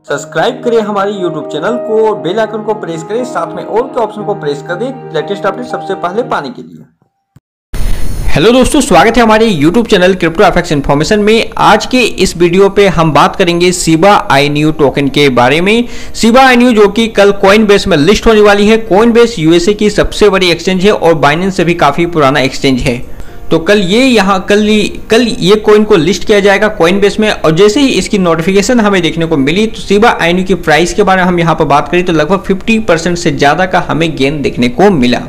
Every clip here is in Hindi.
सब्सक्राइब करें हमारे YouTube चैनल को और बेल आइकन को प्रेस करें, साथ में ऑल के ऑप्शन को प्रेस कर दें लेटेस्ट अपडेट सबसे पहले पाने के लिए। हेलो दोस्तों, स्वागत है हमारे YouTube channel crypto FX information में। आज के इस वीडियो पे हम बात करेंगे शिबा इनू टोकन के बारे में। शिबा इनू जो कि कल कॉइनबेस में लिस्ट होने वाली है। कॉइनबेस यूएसए की सबसे बड़ी एक्सचेंज है और बाइनेंस से भी काफी पुराना एक्सचेंज है। तो कल ये कॉइन को लिस्ट किया जाएगा कॉइनबेस में, और जैसे ही इसकी नोटिफिकेशन हमें देखने को मिली तो शिबा इनू की प्राइस के बारे में हम यहाँ पर बात करें तो लगभग 50% से ज्यादा का हमें गेन देखने को मिला।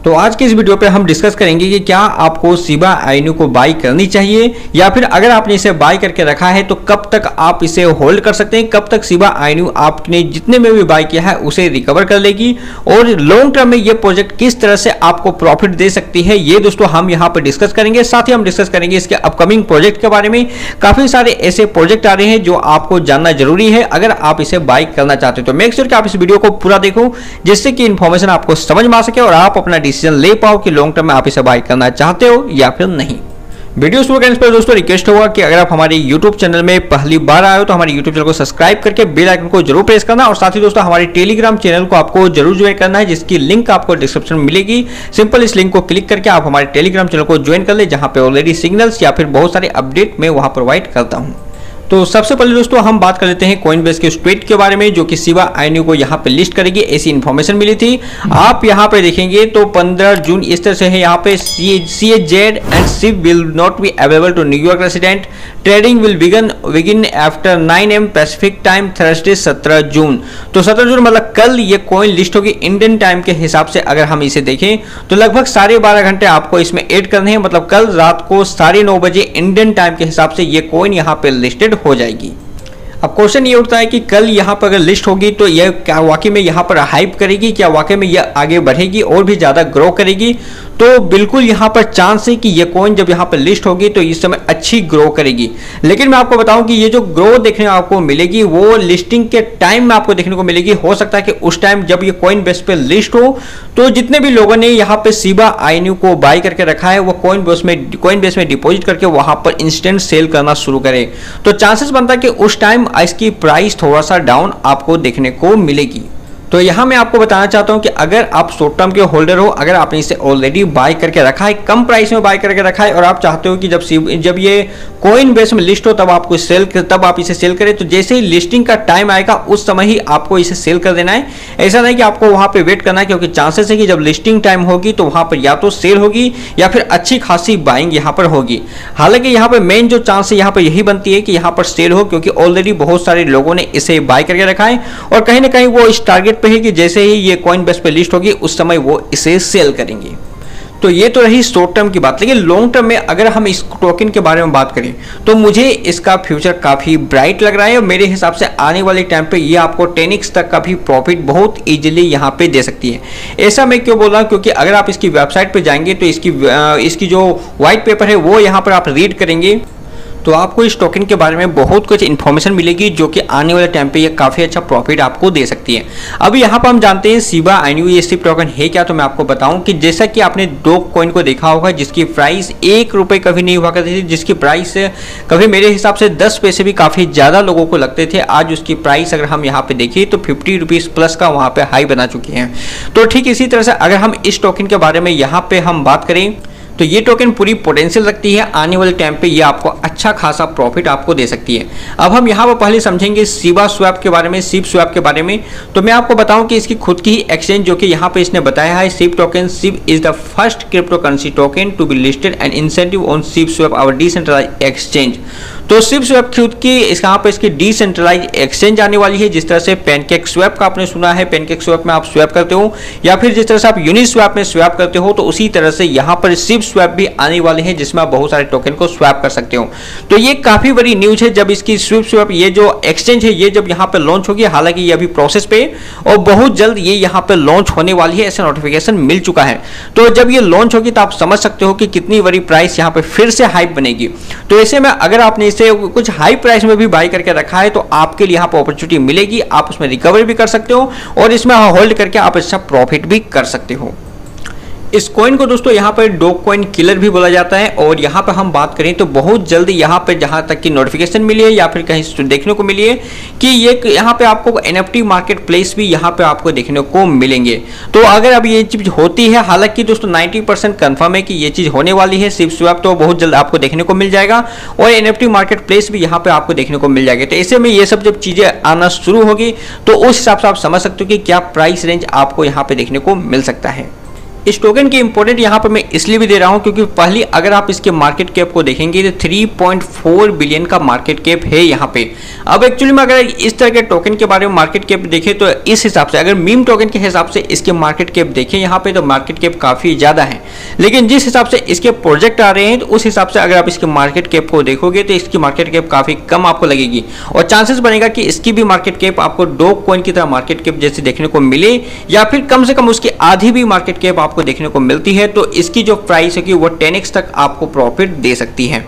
तो आज के इस वीडियो पे हम डिस्कस करेंगे कि क्या आपको शिबा इनू को बाई करनी चाहिए, या फिर अगर आपने इसे बाई करके रखा है तो कब तक आप इसे होल्ड कर सकते हैं, कब तक शिबा इनू आपने जितने में भी बाई किया है उसे रिकवर कर लेगी, और लॉन्ग टर्म में ये प्रोजेक्ट किस तरह से आपको प्रॉफिट दे सकती है, ये दोस्तों हम यहाँ पर डिस्कस करेंगे। साथ ही हम डिस्कस करेंगे इसके अपकमिंग प्रोजेक्ट के बारे में। काफी सारे ऐसे प्रोजेक्ट आ रहे हैं जो आपको जानना जरूरी है अगर आप इसे बाई करना चाहते हो। तो मेक श्योर कि आप इस वीडियो को पूरा देखो जिससे कि इंफॉर्मेशन आपको समझ में आ सके और आप अपना डिसीजन ले पाओ कि लॉन्ग टर्म में आप इसे बाय करना चाहते हो या फिर नहीं। वीडियो शुरू करने से पहले दोस्तों रिक्वेस्ट होगा कि अगर आप हमारे YouTube चैनल में पहली बार आए हो तो हमारे YouTube चैनल को सब्सक्राइब करके बेल आइकन को जरूर प्रेस करना, और साथ ही दोस्तों हमारे टेलीग्राम चैनल को आपको जरूर ज्वाइन करना है जिसकी लिंक आपको डिस्क्रिप्शन में मिलेगी। सिंपल इस लिंक को क्लिक करके आप हमारे टेलीग्राम चैनल को ज्वाइन कर ले, जहां पे ऑलरेडी सिग्नल्स या फिर बहुत सारे अपडेट मैं वहां प्रोवाइड करता हूं। तो सबसे पहले दोस्तों हम बात कर लेते हैं कॉइनबेस के स्ट्रेट के बारे में, जो कि शिबा इनू को यहाँ पे लिस्ट करेगी, ऐसी इन्फॉर्मेशन मिली थी। आप यहाँ पे देखेंगे तो 15 जून इस तरह से है। यहाँ पे CAZ and SHIB will not be available to New York resident. Trading will begin after 9 AM Pacific time Thursday 17 June. तो 17 जून मतलब कल ये कॉइन लिस्ट होगी। इंडियन टाइम के हिसाब से अगर हम इसे देखें तो लगभग 12.5 घंटे आपको इसमें ऐड करने हैं, मतलब कल रात को 9:30 बजे इंडियन टाइम के हिसाब से ये कॉइन यहाँ पे लिस्टेड हो जाएगी। अब क्वेश्चन ये उठता है कि कल यहाँ पर अगर लिस्ट होगी तो यह क्या वाकई में यहाँ पर हाइप करेगी, क्या वाकई में यह आगे बढ़ेगी और भी ज़्यादा ग्रो करेगी? तो बिल्कुल यहाँ पर चांस है कि ये कॉइन जब यहाँ पर लिस्ट होगी तो इस समय अच्छी ग्रो करेगी। लेकिन मैं आपको बताऊं कि ये जो ग्रो देखने आपको मिलेगी वो लिस्टिंग के टाइम में आपको देखने को मिलेगी। हो सकता है कि उस टाइम जब ये कॉइन बेस पे लिस्ट हो तो जितने भी लोगों ने यहाँ पे शिबा इनू को बाई करके रखा है वो कॉइन बेस में डिपॉजिट करके वहां पर इंस्टेंट सेल करना शुरू करे। तो चांसेस बनता है कि उस टाइम इसकी प्राइस थोड़ा सा डाउन आपको देखने को मिलेगी। तो यहाँ मैं आपको बताना चाहता हूँ कि अगर आप शॉर्ट टर्म के होल्डर हो, अगर आपने इसे ऑलरेडी बाय करके रखा है, कम प्राइस में बाय करके रखा है, और आप चाहते हो कि जब ये कॉइन बेस में लिस्ट हो तब आप इसे सेल करें, तो जैसे ही लिस्टिंग का टाइम आएगा उस समय ही आपको इसे सेल कर देना है। ऐसा नहीं कि आपको वहां पे वेट करना है, क्योंकि चांसेस है कि जब लिस्टिंग टाइम होगी तो वहां पर या तो सेल होगी या फिर अच्छी खासी बाइंग यहाँ पर होगी। हालांकि यहाँ पर मेन जो चांस है यहाँ पर यही बनती है कि यहाँ पर सेल हो, क्योंकि ऑलरेडी बहुत सारे लोगों ने इसे बाय करके रखा है और कहीं ना कहीं वो इस टारगेट पे है कि जैसे ही ये कॉइन बेस पे लिस्ट होगी उस समय वो इसे सेल करेंगे। तो ये तो रही शॉर्ट टर्म की बात। लेकिन लॉन्ग टर्म में अगर हम इस टोकन के बारे में बात करें तो मुझे इसका फ्यूचर काफी ब्राइट लग रहा है, और मेरे हिसाब से आने वाले टाइम पे ये आपको 10x तक का भी प्रॉफिट बहुत इजीली यहाँ पे दे सकती है। ऐसा मैं क्यों बोल रहा हूँ, क्योंकि अगर आप इसकी वेबसाइट पे जाएंगे तो इसकी जो व्हाइट पेपर है वो यहाँ पर आप रीड करेंगे तो आपको इस टोकन के बारे में बहुत कुछ इन्फॉर्मेशन मिलेगी, जो कि आने वाले टाइम पे ये काफ़ी अच्छा प्रॉफिट आपको दे सकती है। अब यहाँ पर हम जानते हैं शिबा इनू ये SHIB टोकन है क्या। तो मैं आपको बताऊं कि जैसा कि आपने दो कॉइन को देखा होगा जिसकी प्राइस 1 रुपये कभी नहीं हुआ करती थी, जिसकी प्राइस कभी मेरे हिसाब से 10 पैसे भी काफ़ी ज़्यादा लोगों को लगते थे। आज उसकी प्राइस अगर हम यहाँ पे देखिए तो 50 रुपीज़ प्लस का वहाँ पे हाई बना चुकी है। तो ठीक इसी तरह से अगर हम इस टोकन के बारे में यहाँ पे हम बात करें तो ये टोकन पूरी पोटेंशियल रखती है। आने वाले टाइम पे ये आपको अच्छा खासा प्रॉफिट आपको दे सकती है। अब हम यहाँ पर पहले समझेंगे शिबा स्वैप के बारे में, SHIB स्वैप के बारे में। तो मैं आपको बताऊं कि इसकी खुद की ही एक्सचेंज जो कि यहाँ पे इसने बताया है SHIB token. SHIB is the first crypto currency token to be listed and incentive on SHIB swap our decentralized exchange. तो SHIB स्वैप खुद की यहाँ पे इसकी डिसेंट्रलाइज्ड एक्सचेंज आने वाली है। जिस तरह से पैनकेक स्वैप का आपने सुना है, पैनकेक स्वैप में आप स्वैप करते हो, या फिर जिस तरह से आप यूनिस्वैप में स्वैप करते हो, तो उसी तरह से यहाँ पर SHIB स्वैप भी आने वाले हैं जिसमें आप बहुत सारे टोकन को स्वैप कर सकते हो। तो ये काफी बड़ी न्यूज है जब इसकी SHIB स्वैप ये जो एक्सचेंज है ये जब यहाँ पे लॉन्च होगी। हालांकि ये अभी प्रोसेस पे और बहुत जल्द ये यहाँ पे लॉन्च होने वाली है, ऐसा नोटिफिकेशन मिल चुका है। तो जब ये लॉन्च होगी तो आप समझ सकते हो कि कितनी बड़ी प्राइस यहाँ पे फिर से हाइप बनेगी। तो ऐसे में अगर आपने इसे कुछ हाई प्राइस में भी बाय करके रखा है तो आपके लिए यहाँ पर अपॉर्चुनिटी मिलेगी, आप उसमें रिकवर भी कर सकते हो और इसमें होल्ड करके आप अच्छा प्रॉफिट भी कर सकते हो। इस कॉइन को दोस्तों यहाँ पर डॉग कॉइन किलर भी बोला जाता है। और यहाँ पर हम बात करें तो बहुत जल्दी यहाँ पे जहाँ तक की नोटिफिकेशन मिली है या फिर कहीं देखने को मिली है कि ये यहाँ पे आपको NFT मार्केट प्लेस भी यहाँ पे आपको देखने को मिलेंगे। तो अगर अब ये चीज होती है, हालांकि दोस्तों 90% कंफर्म है कि ये चीज होने वाली है, ShipSwap तो बहुत जल्द आपको देखने को मिल जाएगा और NFT मार्केट प्लेस भी यहाँ पे आपको देखने को मिल जाएगा। तो ऐसे में ये सब जब चीजें आना शुरू होगी तो उस हिसाब से आप समझ सकते हो कि क्या प्राइस रेंज आपको यहाँ पे देखने को मिल सकता है। इस टोकन की इंपॉर्टेंट यहाँ पर मैं इसलिए भी दे रहा हूँ क्योंकि पहली अगर आप इसके मार्केट कैप को देखेंगे तो 3.4 बिलियन का मार्केट कैप है यहाँ पे। अब एक्चुअली में अगर इस तरह के टोकन के बारे में मार्केट कैप देखें तो इस हिसाब से अगर मीम टोकन के हिसाब से इसके मार्केट कैप देखें यहाँ पे तो मार्केट कैप काफ़ी ज़्यादा है, लेकिन जिस हिसाब से इसके प्रोजेक्ट आ रहे हैं तो उस हिसाब से अगर आप इसके मार्केट कैप को देखोगे तो इसकी मार्केट कैप काफ़ी कम आपको लगेगी और चांसेस बनेगा कि इसकी भी मार्केट कैप आपको डॉग कॉइन की तरह मार्केट कैप जैसे देखने को मिले या फिर कम से कम उसकी आधी भी मार्केट कैप आपको देखने को मिलती है। तो इसकी जो प्राइस है कि वो 10x तक आपको प्रॉफिट दे सकती है।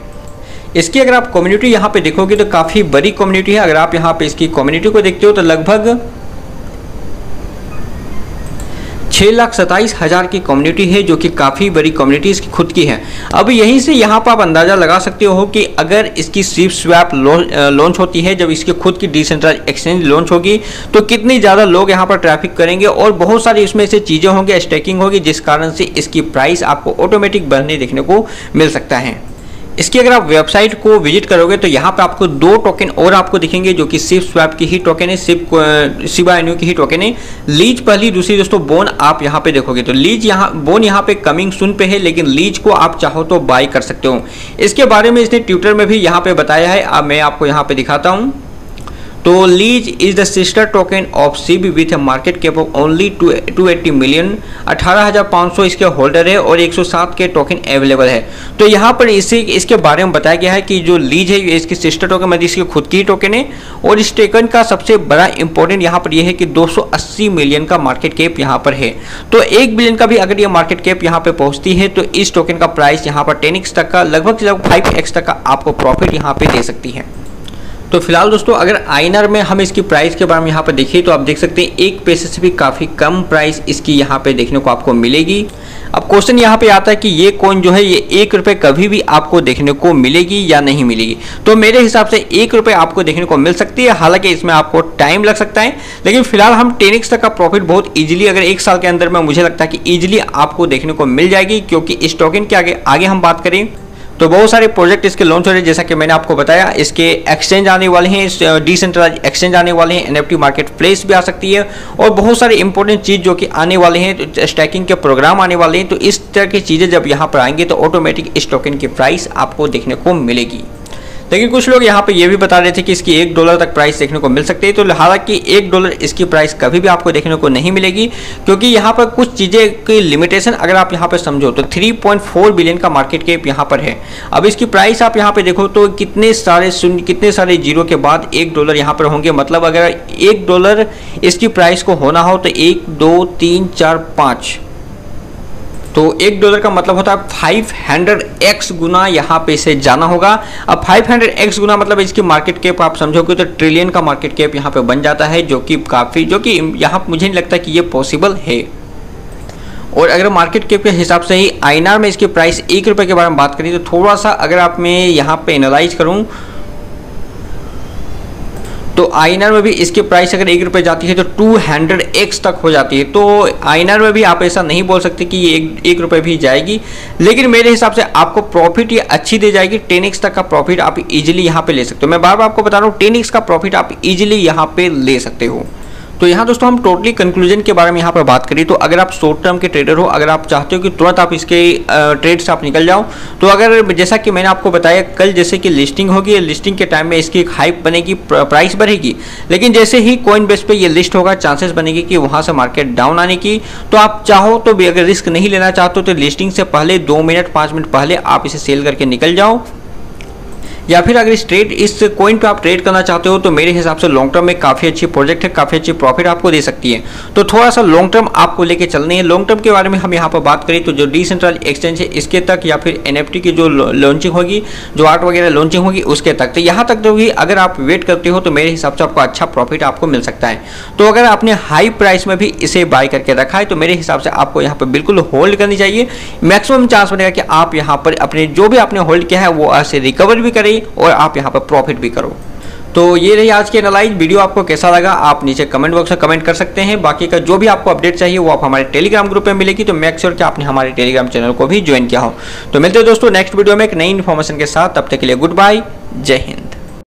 इसकी अगर आप कम्युनिटी यहाँ पे देखोगे तो काफ़ी बड़ी कम्युनिटी है। अगर आप यहाँ पे इसकी कम्युनिटी को देखते हो तो लगभग 6,27,000 की कम्युनिटी है, जो कि काफ़ी बड़ी कम्युनिटी इसकी खुद की है। अब यहीं से यहाँ पर आप अंदाज़ा लगा सकते हो कि अगर इसकी ShipSwap लॉन्च होती है, जब इसकी खुद की डिसेंट्रलाइज्ड एक्सचेंज लॉन्च होगी तो कितनी ज़्यादा लोग यहाँ पर ट्रैफिक करेंगे और बहुत सारी इसमें से चीज़ें होंगी, स्टेकिंग होगी, जिस कारण से इसकी प्राइस आपको ऑटोमेटिक बढ़ने देखने को मिल सकता है। इसकी अगर आप वेबसाइट को विजिट करोगे तो यहाँ पे आपको 2 टोकन और आपको दिखेंगे जो कि ShipSwap की ही टोकन है, शिबा इनू की ही टोकन है। लीज पहली, दूसरी दोस्तों बोन आप यहाँ पे देखोगे तो लीज बोन यहाँ पे कमिंग सून पे है, लेकिन लीज को आप चाहो तो बाय कर सकते हो। इसके बारे में इसने ट्विटर में भी यहाँ पे बताया है। अब मैं आपको यहाँ पे दिखाता हूँ। तो lease is the sister token of CB with A market cap of only 280 million, 18,500 इसके होल्डर है और 107 के टोकन अवेलेबल है। तो यहाँ पर इसके बारे में बताया गया है कि जो लीज है ये इसकी सिस्टर टोकन मतलब इसकी खुद की टोकन है और इस टोकन का सबसे बड़ा इंपॉर्टेंट यहाँ पर यह है कि 280 मिलियन का मार्केट कैप यहाँ पर है। तो 1 बिलियन का भी अगर ये मार्केट कैप यहाँ पे पहुँचती है तो इस टोकन का प्राइस यहाँ पर 10x तक का लगभग 5x तक का आपको प्रॉफिट यहाँ पे दे सकती है। तो फिलहाल दोस्तों अगर आईएनआर में हम इसकी प्राइस के बारे में यहाँ पर देखिए तो आप देख सकते हैं 1 पैसे से भी काफ़ी कम प्राइस इसकी यहाँ पे देखने को आपको मिलेगी। अब क्वेश्चन यहाँ पे आता है कि ये कॉइन जो है ये 1 रुपये कभी भी आपको देखने को मिलेगी या नहीं मिलेगी। तो मेरे हिसाब से 1 रुपये आपको देखने को मिल सकती है, हालांकि इसमें आपको टाइम लग सकता है, लेकिन फिलहाल हम 10x तक का प्रॉफिट बहुत ईजिली अगर 1 साल के अंदर में मुझे लगता है कि ईजिली आपको देखने को मिल जाएगी। क्योंकि इस टोकन के आगे हम बात करें तो बहुत सारे प्रोजेक्ट इसके लॉन्च हो रहे हैं, जैसा कि मैंने आपको बताया इसके एक्सचेंज आने वाले हैं, डिसेंट्रलाइज्ड एक्सचेंज आने वाले हैं, NFT मार्केट प्लेस भी आ सकती है और बहुत सारे इंपॉर्टेंट चीज़ जो कि आने वाले हैं, स्टैकिंग के प्रोग्राम आने वाले हैं। तो इस तरह की चीज़ें जब यहाँ पर आएंगी तो ऑटोमेटिक इस टोकन की प्राइस आपको देखने को मिलेगी। लेकिन कुछ लोग यहाँ पे ये भी बता रहे थे कि इसकी $1 तक प्राइस देखने को मिल सकती है। तो हालांकि $1 इसकी प्राइस कभी भी आपको देखने को नहीं मिलेगी, क्योंकि यहाँ पर कुछ चीज़ें की लिमिटेशन अगर आप यहाँ पर समझो तो 3.4 बिलियन का मार्केट कैप यहाँ पर है। अब इसकी प्राइस आप यहाँ पे देखो तो कितने सारे जीरो के बाद $1 यहाँ पर होंगे। मतलब अगर $1 इसकी प्राइस को होना हो तो 1 2 3 4 5, तो $1 का मतलब होता है 500x गुना यहाँ पे इसे जाना होगा। अब 500x गुना मतलब इसकी मार्केट कैप आप समझोगे तो ट्रिलियन का मार्केट कैप यहाँ पे बन जाता है, जो कि यहाँ मुझे नहीं लगता कि ये पॉसिबल है। और अगर मार्केट कैप के हिसाब से ही आईएनआर में इसकी प्राइस $1 के बारे में बात करें तो थोड़ा सा अगर आप मैं यहाँ पे एनालाइज करूँ तो आईएनआर में भी इसकी प्राइस अगर $1 जाती है तो 200x तक हो जाती है। तो आईएनआर में भी आप ऐसा नहीं बोल सकते कि ये $1 भी जाएगी, लेकिन मेरे हिसाब से आपको प्रॉफिट ये अच्छी दे जाएगी। 10x तक का प्रॉफिट आप इजीली यहाँ पे ले सकते हो। मैं बार बार आपको बता रहा हूँ 10x का प्रॉफिट आप इजीली यहाँ पे ले सकते हो। तो यहाँ दोस्तों हम टोटली कंक्लूजन के बारे में यहाँ पर बात करें तो अगर आप शॉर्ट टर्म के ट्रेडर हो, अगर आप चाहते हो कि तुरंत आप इसके ट्रेड से आप निकल जाओ, तो अगर जैसा कि मैंने आपको बताया कल जैसे कि लिस्टिंग होगी, लिस्टिंग के टाइम में इसकी एक हाइप बनेगी, प्राइस बढ़ेगी, लेकिन जैसे ही कॉइन बेस पे ये लिस्ट होगा चांसेस बनेगी कि वहाँ से मार्केट डाउन आने की। तो आप चाहो तो भी अगर रिस्क नहीं लेना चाहते हो तो लिस्टिंग से पहले 2 मिनट 5 मिनट पहले आप इसे सेल करके निकल जाओ। या फिर अगर स्ट्रेट इस कॉइन पे आप ट्रेड करना चाहते हो तो मेरे हिसाब से लॉन्ग टर्म में काफ़ी अच्छी प्रोजेक्ट है, काफ़ी अच्छी प्रॉफिट आपको दे सकती है। तो थोड़ा सा लॉन्ग टर्म आपको लेके चलनी है। लॉन्ग टर्म के बारे में हम यहाँ पर बात करें तो जो डिसेंट्रलाइज्ड एक्सचेंज है इसके तक, या फिर NFT की जो लॉन्चिंग होगी, जो आर्ट वगैरह लॉन्चिंग होगी उसके तक, तो यहाँ तक तो भी अगर आप वेट करते हो तो मेरे हिसाब से आपको अच्छा प्रॉफिट आपको मिल सकता है। तो अगर आपने हाई प्राइस में भी इसे बाय करके रखा है तो मेरे हिसाब से आपको यहाँ पर बिल्कुल होल्ड करनी चाहिए। मैक्सिमम चांस बनेगा कि आप यहाँ पर अपने जो भी आपने होल्ड किया है वो ऐसे रिकवर भी करें और आप यहाँ पर प्रॉफिट भी करो। तो ये रही आज की एनालाइज वीडियो। आपको कैसा लगा आप नीचे कमेंट बॉक्स में कमेंट कर सकते हैं। बाकी का जो भी आपको अपडेट चाहिए वो आप हमारे टेलीग्राम ग्रुप में मिलेगी, तो मेक श्योर कि आपने हमारे टेलीग्राम चैनल को भी ज्वाइन किया हो। तो मिलते हैं दोस्तों नेक्स्ट वीडियो में एक नई इन्फॉर्मेशन के साथ, तब तक के लिए गुड बाय, जय हिंद।